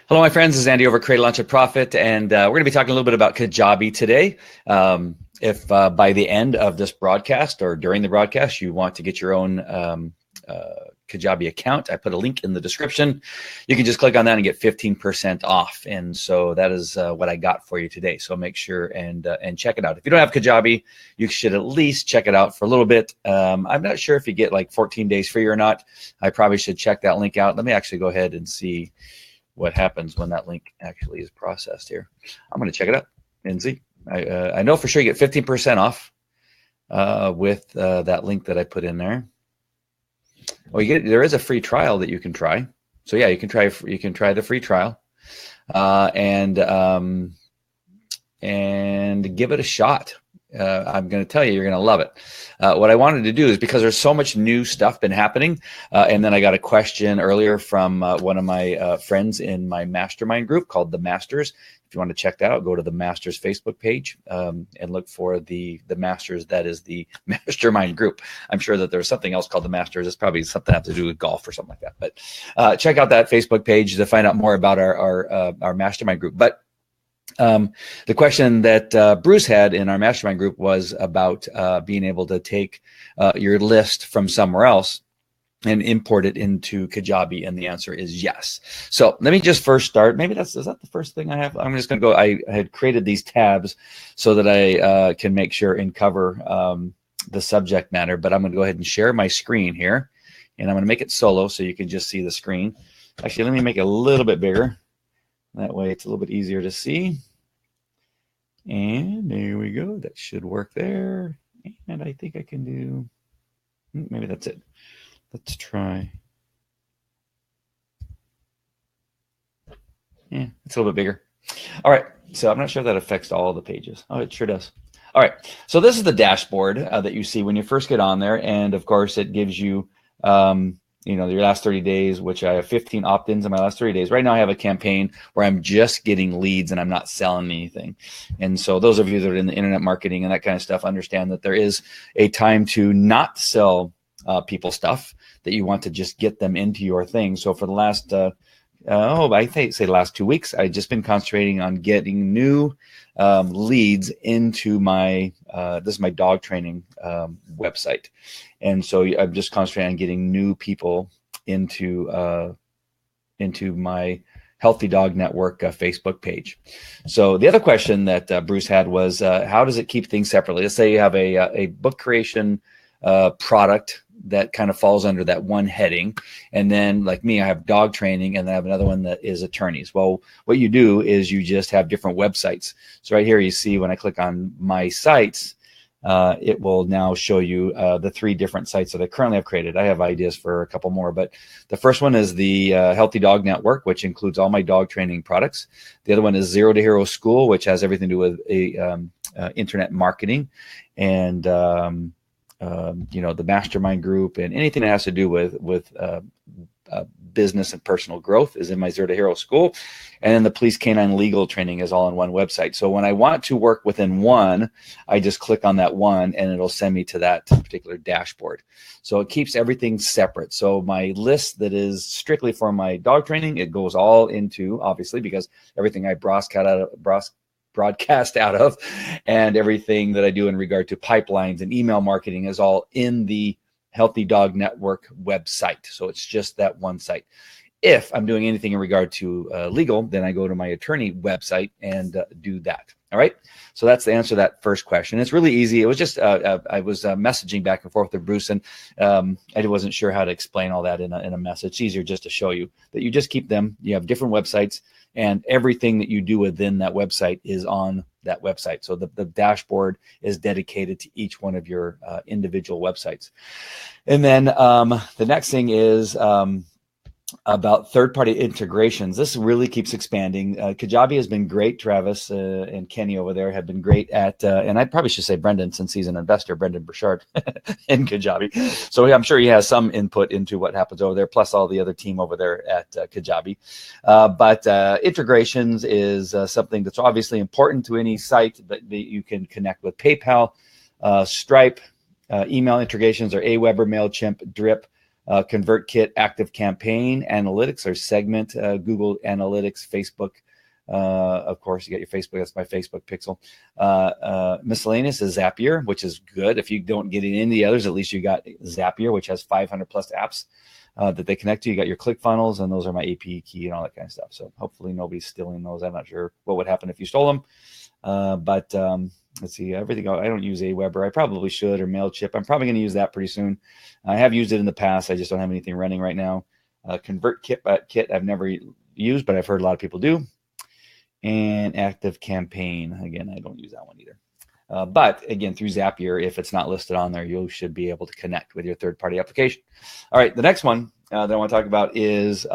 Hello, my friends. This is Andy over at Create, Launch, and Profit, and we're going to be talking a little bit about Kajabi today. If by the end of this broadcast or during the broadcast you want to get your own Kajabi account, I put a link in the description. You can just click on that and get 15% off. And so that is what I got for you today. So make sure and check it out. If you don't have Kajabi, you should at least check it out for a little bit. I'm not sure if you get like 14 days free or not. I probably should check that link out. Let me actually go ahead and see what happens when that link actually is processed here. I'm going to check it out and see. I know for sure you get 15% off with that link that I put in there. Well, there is a free trial that you can try. So yeah, you can try the free trial and give it a shot. I'm going to tell you, you're going to love it. What I wanted to do is, because there's so much new stuff been happening, and then I got a question earlier from one of my friends in my mastermind group called The Masters. If you want to check that out, go to the Masters Facebook page and look for the Masters. That is the mastermind group. I'm sure that there's something else called The Masters. It's probably something to have to do with golf or something like that. But check out that Facebook page to find out more about our mastermind group. But the question that Bruce had in our mastermind group was about being able to take your list from somewhere else and import it into Kajabi, and the answer is yes. So let me just first start. Maybe is that the first thing I have? I'm just going to go. I had created these tabs so that I can make sure and cover the subject matter, but I'm going to go ahead and share my screen here, and I'm going to make it solo so you can just see the screen. Actually, let me make it a little bit bigger. That way it's a little bit easier to see. And there we go. That should work there. And I think I can do, maybe that's it. Let's try. Yeah, it's a little bit bigger. All right. So I'm not sure if that affects all the pages. Oh, it sure does. All right. So this is the dashboard that you see when you first get on there. And of course, it gives you, your last 30 days, which I have 15 opt-ins in my last 30 days. Right now I have a campaign where I'm just getting leads and I'm not selling anything. And so those of you that are in the internet marketing and that kind of stuff understand that there is a time to not sell people stuff, that you want to just get them into your thing. So for the last, I think say the last 2 weeks, I've just been concentrating on getting new leads into my, this is my dog training website. And so I'm just concentrating on getting new people into my Healthy Dog Network Facebook page. So the other question that Bruce had was, how does it keep things separately? Let's say you have a book creation product that kind of falls under that one heading. And then like me, I have dog training, and then I have another one that is attorneys. Well, what you do is you just have different websites. So right here, you see when I click on my sites, it will now show you the 3 different sites that I currently have created. I have ideas for a couple more, but the first one is the Healthy Dog Network, which includes all my dog training products. The other one is Zero to Hero School, which has everything to do with internet marketing and the mastermind group, and anything that has to do with business and personal growth is in my Zero to Hero School. And then the police canine legal training is all on one website. So when I want to work within one, I just click on that one and it'll send me to that particular dashboard. So it keeps everything separate. So my list that is strictly for my dog training, it goes all into, obviously, because everything I broadcast out of, and everything that I do in regard to pipelines and email marketing is all in the Healthy Dog Network website. So it's just that one site. If I'm doing anything in regard to legal, then I go to my attorney website and do that. All right. So that's the answer to that first question. It's really easy. It was just I was messaging back and forth with Bruce, and I wasn't sure how to explain all that in a message. It's easier just to show you that you just keep them. You have different websites, and everything that you do within that website is on that website. So the dashboard is dedicated to each one of your individual websites. And then the next thing is about third-party integrations. This really keeps expanding. Kajabi has been great. Travis and Kenny over there have been great at, and I probably should say Brendan, since he's an investor, Brendan Burchard in Kajabi. So I'm sure he has some input into what happens over there, plus all the other team over there at Kajabi. But integrations is something that's obviously important to any site, but you can connect with PayPal, Stripe, email integrations, or Aweber, MailChimp, Drip, ConvertKit, Active Campaign, Analytics or Segment, Google Analytics, Facebook. Of course, you got your Facebook. That's my Facebook pixel. Miscellaneous is Zapier, which is good. If you don't get any of the others, at least you got Zapier, which has 500 plus apps that they connect to. You got your ClickFunnels, and those are my AP key and all that kind of stuff. So hopefully nobody's stealing those. I'm not sure what would happen if you stole them. But let's see, everything. I don't use Aweber. I probably should, or MailChimp. I'm probably going to use that pretty soon. I have used it in the past. I just don't have anything running right now. ConvertKit I've never used, but I've heard a lot of people do. And Active Campaign. Again, I don't use that one either. But again, through Zapier, if it's not listed on there, you should be able to connect with your third-party application. All right, the next one that I want to talk about is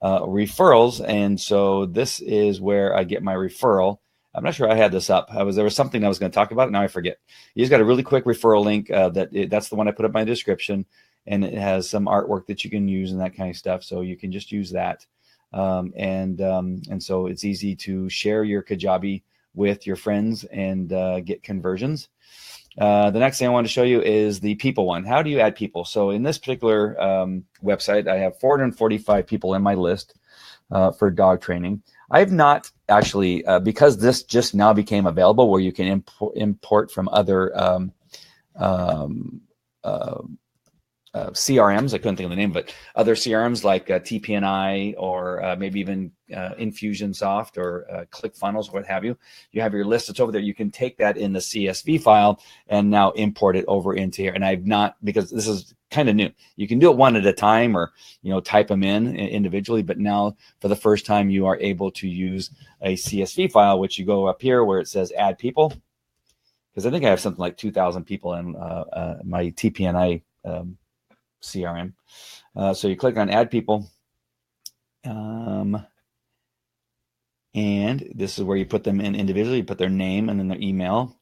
referrals. And so this is where I get my referral. I'm not sure I had this up. There was something I was going to talk about. Now I forget. You just got a really quick referral link. That's the one I put up in my description. And it has some artwork that you can use and that kind of stuff. So you can just use that. And so it's easy to share your Kajabi with your friends and get conversions. The next thing I want to show you is the people one. How do you add people? So in this particular website, I have 445 people in my list for dog training. I've not actually, because this just now became available where you can import from other CRMs. I couldn't think of the name, but other CRMs like TPNI or maybe even Infusionsoft or ClickFunnels, what have you. You have your list that's over there. You can take that in the CSV file and now import it over into here. And I've not, because this is kind of new. You can do it one at a time or, type them in individually. But now for the first time, you are able to use a CSV file, which you go up here where it says add people. Because I think I have something like 2,000 people in my TPNI CRM. So you click on add people. And this is where you put them in individually. You put their name and then their email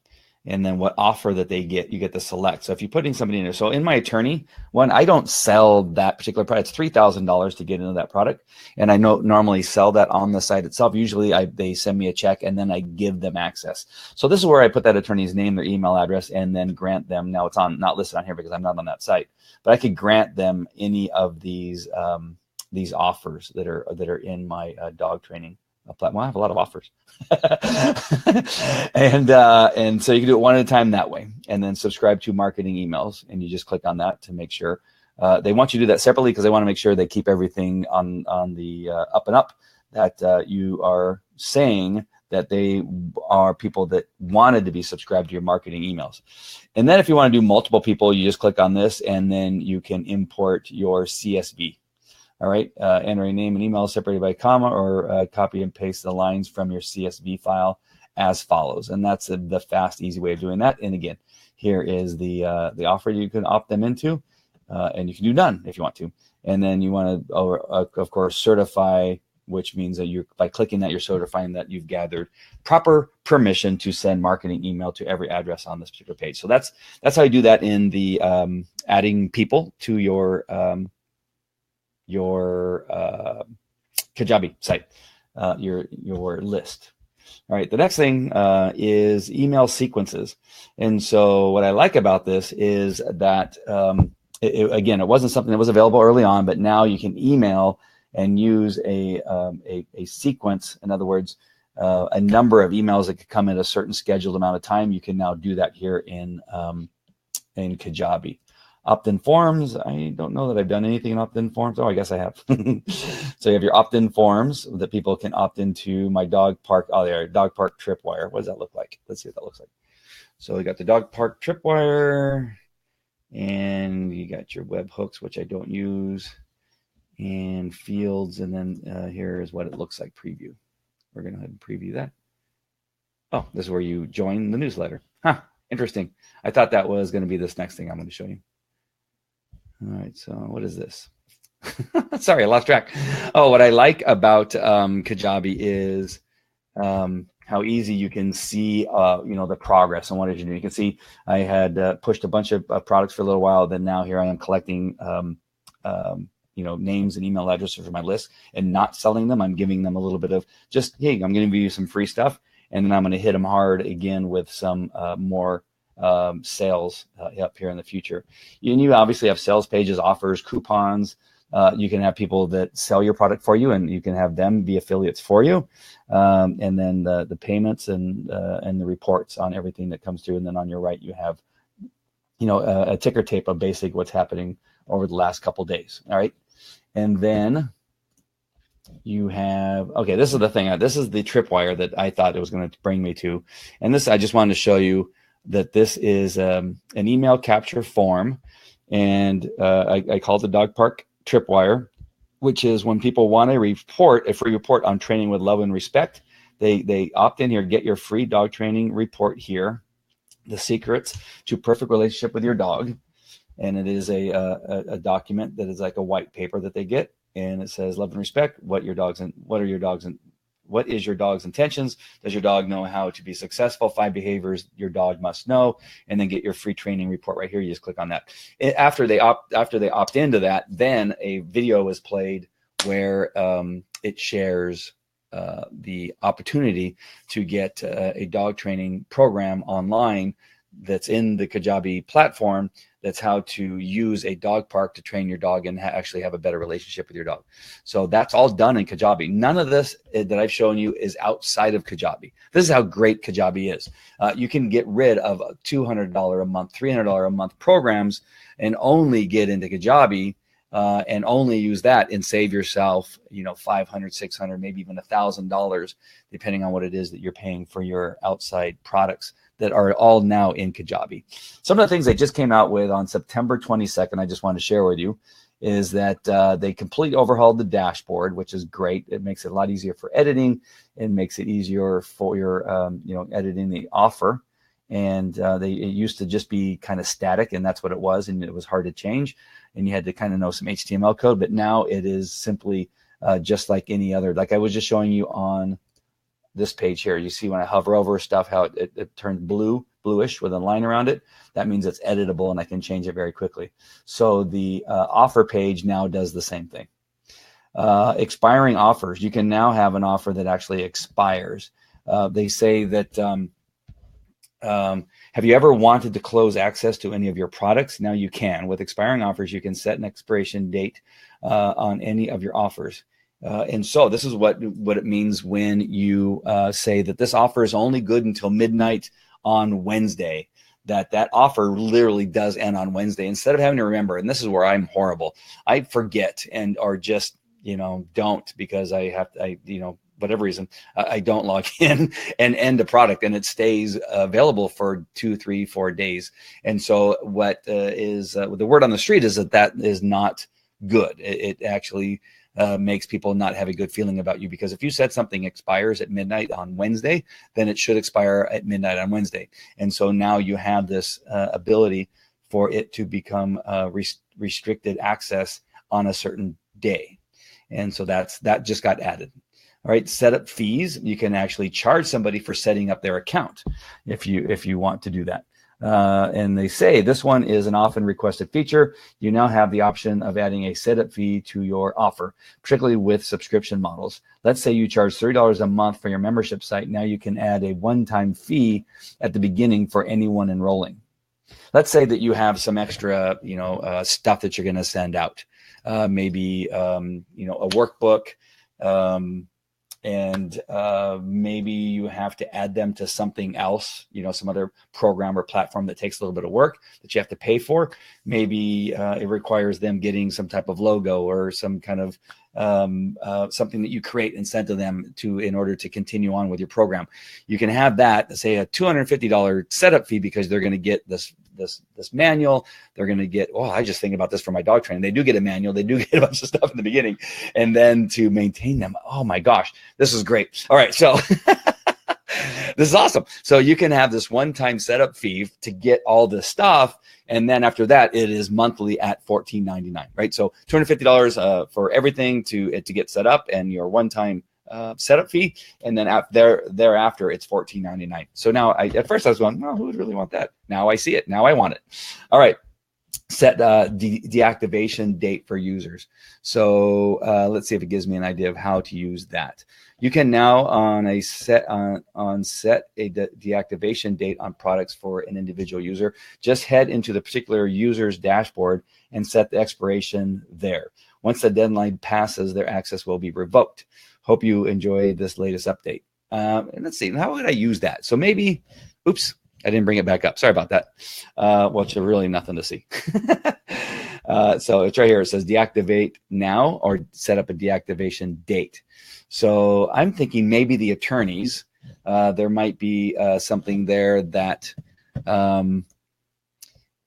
and then what offer that they get, you get to select. So if you're putting somebody in there, so in my attorney one, I don't sell that particular product. It's $3,000 to get into that product. And I normally sell that on the site itself. Usually they send me a check and then I give them access. So this is where I put that attorney's name, their email address, and then grant them. Now it's not listed on here because I'm not on that site, but I could grant them any of these offers that are in my dog training platform. I have a lot of offers. and so you can do it one at a time that way, and then subscribe to marketing emails, and you just click on that to make sure. They want you to do that separately because they want to make sure they keep everything on the up and up, that you are saying that they are people that wanted to be subscribed to your marketing emails. And then if you want to do multiple people, you just click on this and then you can import your CSV. All right, enter a name and email separated by a comma, or copy and paste the lines from your CSV file as follows. And that's the fast, easy way of doing that. And again, here is the offer you can opt them into, and you can do none if you want to. And then you want to, of course, certify, which means that by clicking that, you're certifying that you've gathered proper permission to send marketing email to every address on this particular page. So that's how you do that in the adding people to your Kajabi site, your list. All right, the next thing is email sequences. And so what I like about this is that, again, it wasn't something that was available early on, but now you can email and use a sequence. In other words, a number of emails that could come in a certain scheduled amount of time. You can now do that here in Kajabi. Opt-in forms. I don't know that I've done anything in opt-in forms. Oh, I guess I have. So you have your opt-in forms that people can opt into my dog park. Oh, there, dog park tripwire. What does that look like? Let's see what that looks like. So we got the dog park tripwire, and you got your web hooks, which I don't use, and fields. And then here is what it looks like. Preview. We're going to go ahead and preview that. Oh, this is where you join the newsletter. Huh, interesting. I thought that was going to be this next thing I'm going to show you. All right, so what is this? Sorry, I lost track. Oh, what I like about Kajabi is how easy you can see, the progress and what did you do. You can see I had pushed a bunch of products for a little while. Then now here I am collecting, names and email addresses for my list and not selling them. I'm giving them a little bit of just, hey, I'm going to give you some free stuff. And then I'm going to hit them hard again with some more sales up here in the future. And you obviously have sales pages, offers, coupons. You can have people that sell your product for you, and you can have them be affiliates for you. And then the payments and the reports on everything that comes through. And then on your right, you have, a ticker tape of basically what's happening over the last couple days. All right. And then you have, okay, this is the thing. This is the tripwire that I thought it was going to bring me to. And this, I just wanted to show you that this is an email capture form. And I call it the dog park tripwire, which is when people want to report a free report on training with love and respect, they opt in here, get your free dog training report here, the secrets to perfect relationship with your dog. And it is a document that is like a white paper that they get, and it says love and respect, what is your dog's intentions? Does your dog know how to be successful? 5 behaviors your dog must know, and then get your free training report right here. You just click on that. After they opt into that, then a video is played where it shares the opportunity to get a dog training program online that's in the Kajabi platform. That's how to use a dog park to train your dog and actually have a better relationship with your dog. So that's all done in Kajabi. None of this that I've shown you is outside of Kajabi. This is how great Kajabi is. You can get rid of $200 a month, $300 a month programs and only get into Kajabi and only use that and save yourself, $500, $600, maybe even $1,000, depending on what it is that you're paying for your outside products that are all now in Kajabi. Some of the things they just came out with on September 22nd, I just want to share with you, is that they completely overhauled the dashboard, which is great. It makes it a lot easier for editing. It makes it easier for your, editing the offer. And it used to just be kind of static, and that's what it was, and it was hard to change. And you had to kind of know some HTML code, but now it is simply just like any other. Like I was just showing you on this page here. You see when I hover over stuff, how it turns bluish with a line around it. That means it's editable and I can change it very quickly. So the offer page now does the same thing. Expiring offers. You can now have an offer that actually expires. They say that, have you ever wanted to close access to any of your products? Now you can. With expiring offers, you can set an expiration date on any of your offers. And so this is what it means when you say that this offer is only good until midnight on Wednesday, that offer literally does end on Wednesday. Instead of having to remember, and this is where I'm horrible, I forget or just, don't, because whatever reason, I don't log in and end a product, and it stays available for 2, 3, 4 days. And so what is the word on the street is that is not good. It actually makes people not have a good feeling about you, because if you said something expires at midnight on Wednesday, then it should expire at midnight on Wednesday. And so now you have this ability for it to become restricted access on a certain day. And so that just got added. All right, setup fees. You can actually charge somebody for setting up their account if you want to do that. And they say this one is an often requested feature. You now have the option of adding a setup fee to your offer, particularly with subscription models. Let's say you charge $30 a month for your membership site. Now you can add a one-time fee at the beginning for anyone enrolling. Let's say that you have some extra, stuff that you're going to send out, maybe, a workbook, and maybe you have to add them to something else, some other program or platform that takes a little bit of work that you have to pay for. Maybe it requires them getting some type of logo or some kind of something that you create and send to them in order to continue on with your program. You can have that, say, a $250 setup fee, because they're going to get this manual. They're going to get, I just think about this for my dog training. They do get a manual. They do get a bunch of stuff in the beginning, and then to maintain them. Oh my gosh, this is great. All right. So this is awesome. So you can have this one-time setup fee to get all this stuff. And then after that, it is monthly at $14.99, right? So $250 for everything to get set up, and your one-time setup fee, and then thereafter it's $14.99. So now at first I was going, who would really want that? Now I see it. Now I want it. All right. set deactivation date for users. So let's see if it gives me an idea of how to use that. You can now set a deactivation date on products for an individual user. Just head into the particular user's dashboard and set the expiration there. Once the deadline passes, their access will be revoked. Hope you enjoy this latest update. And let's see, how would I use that? So maybe, oops, I didn't bring it back up. Sorry about that. Well, it's really nothing to see. So it's right here. It says deactivate now or set up a deactivation date. So I'm thinking maybe the attorneys, there might be something there that,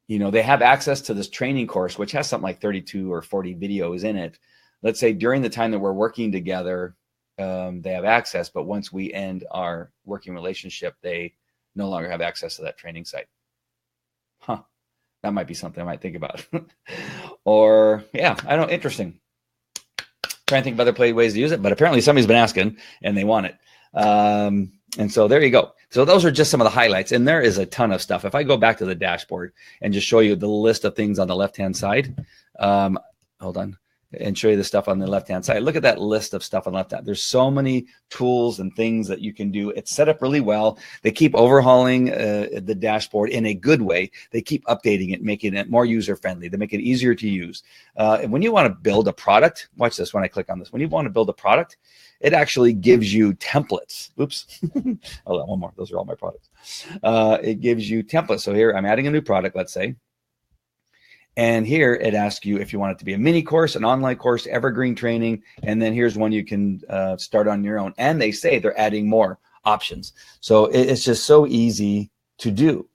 they have access to this training course, which has something like 32 or 40 videos in it. Let's say during the time that we're working together, they have access, but once we end our working relationship, they no longer have access to that training site. Huh. That might be something I might think about. Or, yeah, I don't know, interesting. Trying to think of other ways to use it, but apparently somebody's been asking and they want it. And so there you go. So those are just some of the highlights, and there is a ton of stuff. If I go back to the dashboard and just show you the list of things on the left-hand side, hold on, and show you the stuff on the left-hand side. Look at that list of stuff on the left-hand. There's so many tools and things that you can do. It's set up really well. They keep overhauling the dashboard in a good way. They keep updating it, making it more user-friendly. They make it easier to use. And when you want to build a product, watch this when I click on this. When you want to build a product, it actually gives you templates. Oops. Hold on, one more. Those are all my products. It gives you templates. So here I'm adding a new product, let's say. And here it asks you if you want it to be a mini course, an online course, evergreen training, and then here's one you can start on your own. And they say they're adding more options. So it's just so easy to do.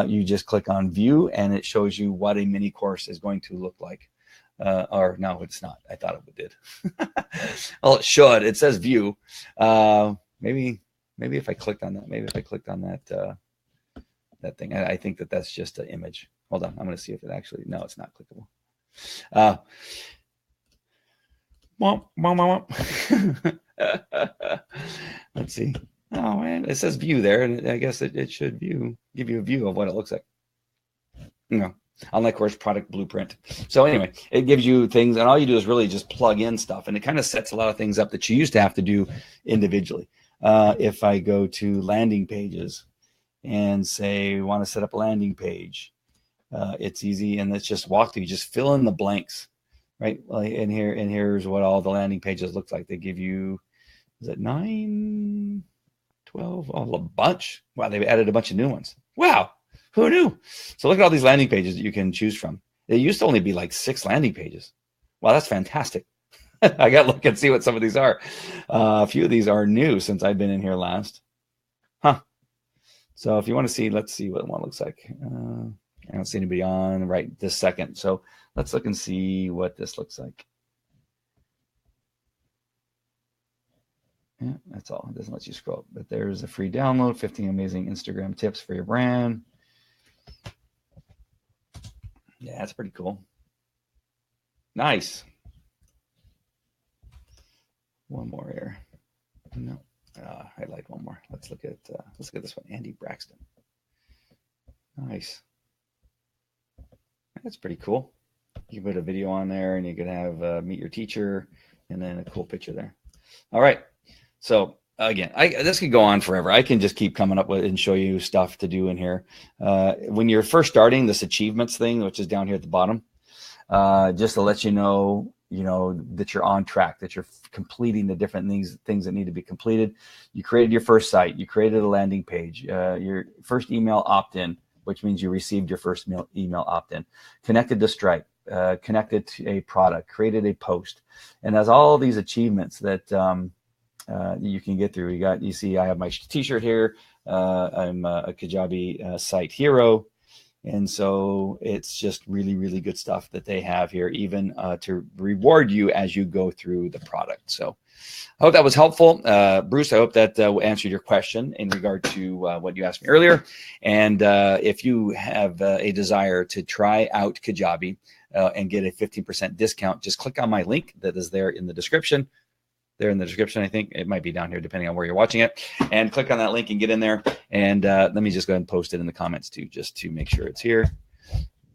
You just click on view and it shows you what a mini course is going to look like. Or no, it's not. I thought it did. Well, it should. It says view. Maybe if I clicked on that, that thing, I think that's just an image. Hold on, I'm going to see if it actually, no, it's not clickable. Let's see. Oh man, it says view there, and I guess it should give you a view of what it looks like. Online course product blueprint. So anyway, it gives you things, and all you do is really just plug in stuff, and it kind of sets a lot of things up that you used to have to do individually. If I go to landing pages and say we want to set up a landing page, it's easy, and it's just walk through. You just fill in the blanks, right? Like and here's what all the landing pages look like. They give you, is it 9, 12? Oh, a bunch. Wow, they've added a bunch of new ones. Wow, who knew? So look at all these landing pages that you can choose from. It used to only be like 6 landing pages. Wow, that's fantastic. I got to look and see what some of these are. A few of these are new since I've been in here last. Huh. So if you want to see, let's see what one looks like. I don't see anybody on right this second. So let's look and see what this looks like. Yeah, that's all. It doesn't let you scroll up. But there's a free download, 15 amazing Instagram tips for your brand. Yeah, that's pretty cool. Nice. One more here. No, I'd like one more. Let's look at this one. Andy Braxton. Nice. That's pretty cool. You can put a video on there, and you could have meet your teacher, and then a cool picture there. All right. So again, this could go on forever. I can just keep coming up with and show you stuff to do in here. When you're first starting this achievements thing, which is down here at the bottom, just to let you know that you're on track, that you're completing the different things that need to be completed. You created your first site. You created a landing page. Your first email opt-in, which means you received your first email opt-in, connected to Stripe, connected to a product, created a post, and has all these achievements that you can get through. You see, I have my t-shirt here. I'm a Kajabi site hero. And so it's just really, really good stuff that they have here, even to reward you as you go through the product. So I hope that was helpful. Bruce, I hope that answered your question in regard to what you asked me earlier. And if you have a desire to try out Kajabi and get a 15% discount, just click on my link that is there in the description. There in the description, I think it might be down here depending on where you're watching it, and click on that link and get in there. And let me just go ahead and post it in the comments too, just to make sure it's here.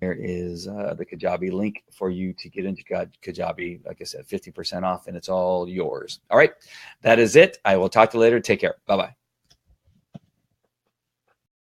There is the Kajabi link for you to get into Kajabi. Like I said, 50% off, and it's all yours. All right. That is it. I will talk to you later. Take care. Bye-bye.